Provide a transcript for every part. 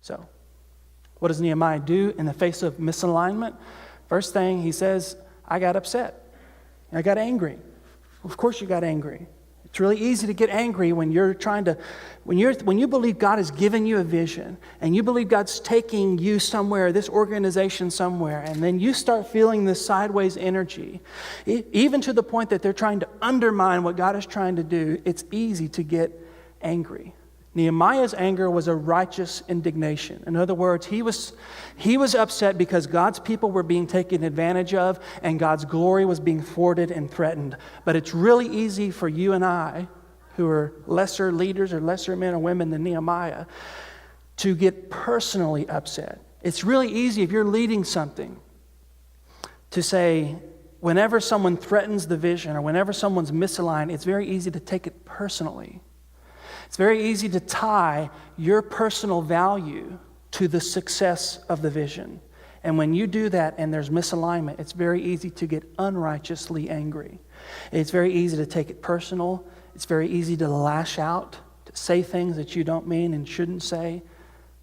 So, what does Nehemiah do in the face of misalignment? First thing he says, I got upset. I got angry. Of course you got angry. It's really easy to get angry when you're when you believe God has given you a vision and you believe God's taking you somewhere, this organization somewhere, and then you start feeling this sideways energy, even to the point that they're trying to undermine what God is trying to do. It's easy to get angry. Nehemiah's anger was a righteous indignation. In other words, he was upset because God's people were being taken advantage of and God's glory was being thwarted and threatened. But it's really easy for you and I, who are lesser leaders or lesser men or women than Nehemiah, to get personally upset. It's really easy if you're leading something to say, whenever someone threatens the vision or whenever someone's misaligned, it's very easy to take it personally. It's very easy to tie your personal value to the success of the vision. And when you do that and there's misalignment, it's very easy to get unrighteously angry. It's very easy to take it personal. It's very easy to lash out, to say things that you don't mean and shouldn't say.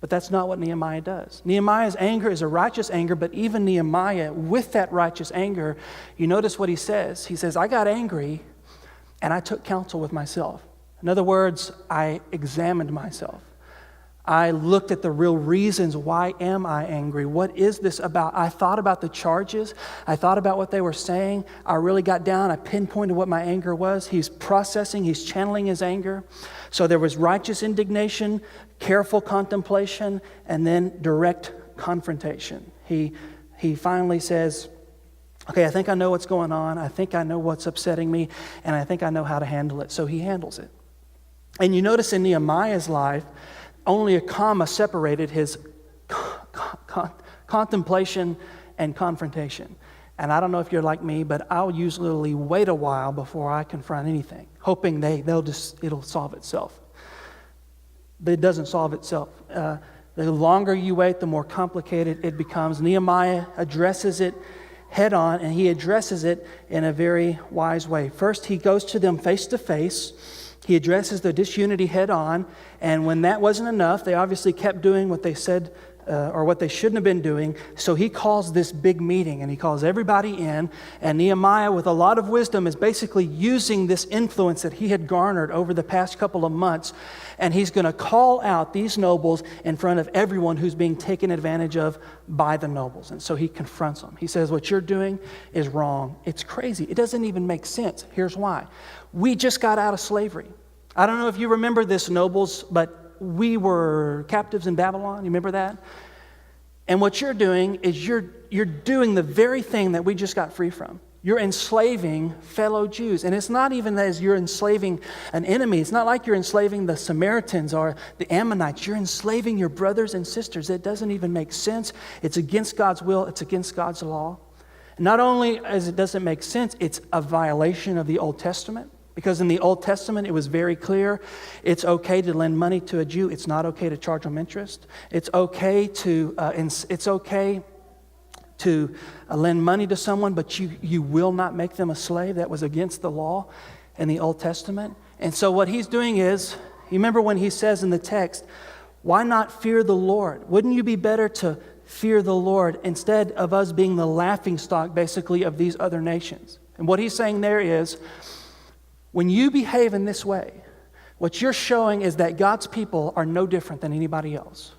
But that's not what Nehemiah does. Nehemiah's anger is a righteous anger, but even Nehemiah, with that righteous anger, you notice what he says. He says, I got angry and I took counsel with myself. In other words, I examined myself. I looked at the real reasons. Why am I angry? What is this about? I thought about the charges. I thought about what they were saying. I really got down. I pinpointed what my anger was. He's processing. He's channeling his anger. So there was righteous indignation, careful contemplation, and then direct confrontation. He finally says, okay, I think I know what's going on. I think I know what's upsetting me, and I think I know how to handle it. So he handles it. And you notice in Nehemiah's life, only a comma separated his contemplation and confrontation. And I don't know if you're like me, but I'll usually wait a while before I confront anything, hoping it'll solve itself. But it doesn't solve itself. The longer you wait, the more complicated it becomes. Nehemiah addresses it head on, and he addresses it in a very wise way. First, he goes to them face to face. He addresses the disunity head on, and when that wasn't enough, they obviously kept doing what they said or what they shouldn't have been doing. So he calls this big meeting, and he calls everybody in, and Nehemiah, with a lot of wisdom, is basically using this influence that he had garnered over the past couple of months, and he's going to call out these nobles in front of everyone who's being taken advantage of by the nobles. And so he confronts them. He says, what you're doing is wrong. It's crazy. It doesn't even make sense. Here's why. We just got out of slavery. I don't know if you remember this, nobles, but we were captives in Babylon. You remember that? And what you're doing is you're doing the very thing that we just got free from. You're enslaving fellow Jews. And it's not even as you're enslaving an enemy. It's not like you're enslaving the Samaritans or the Ammonites. You're enslaving your brothers and sisters. It doesn't even make sense. It's against God's will. It's against God's law. And not only as it doesn't make sense, it's a violation of the Old Testament. Because in the Old Testament, it was very clear, it's okay to lend money to a Jew. It's not okay to charge them interest. It's okay to lend money to someone, but you will not make them a slave. That was against the law in the Old Testament. And so what he's doing is, you remember when he says in the text, why not fear the Lord? Wouldn't you be better to fear the Lord instead of us being the laughingstock, basically, of these other nations? And what he's saying there is, when you behave in this way, what you're showing is that God's people are no different than anybody else.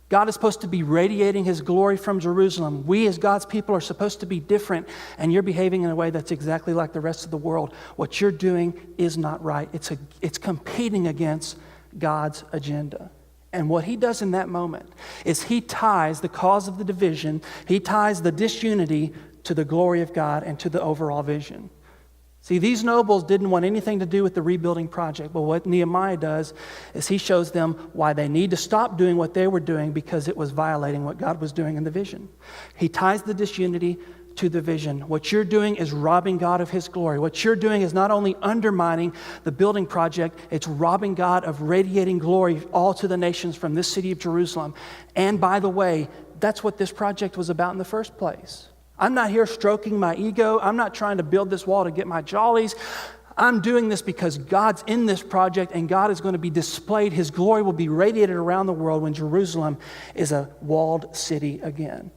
God is supposed to be radiating His glory from Jerusalem. We as God's people are supposed to be different, and you're behaving in a way that's exactly like the rest of the world. What you're doing is not right. It's competing against God's agenda. And what he does in that moment is he ties the cause of the division, he ties the disunity to the glory of God and to the overall vision. See, these nobles didn't want anything to do with the rebuilding project, but what Nehemiah does is he shows them why they need to stop doing what they were doing because it was violating what God was doing in the vision. He ties the disunity to the vision. What you're doing is robbing God of His glory. What you're doing is not only undermining the building project, it's robbing God of radiating glory all to the nations from this city of Jerusalem. And by the way, that's what this project was about in the first place. I'm not here stroking my ego. I'm not trying to build this wall to get my jollies. I'm doing this because God's in this project and God is going to be displayed. His glory will be radiated around the world when Jerusalem is a walled city again.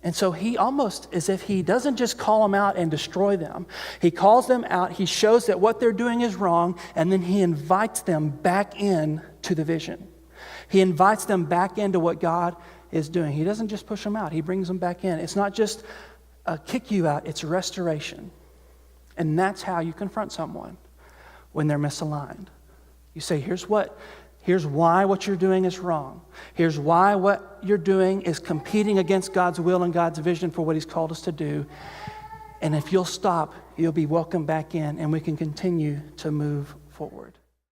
And so he almost, as if he doesn't just call them out and destroy them. He calls them out, he shows that what they're doing is wrong, and then he invites them back in to the vision. He invites them back into what God is doing. He doesn't just push them out, he brings them back in. It's not just a kick you out, it's restoration. And that's how you confront someone when they're misaligned. You say, here's why what you're doing is wrong. Here's why what you're doing is competing against God's will and God's vision for what he's called us to do. And if you'll stop, you'll be welcomed back in and we can continue to move forward.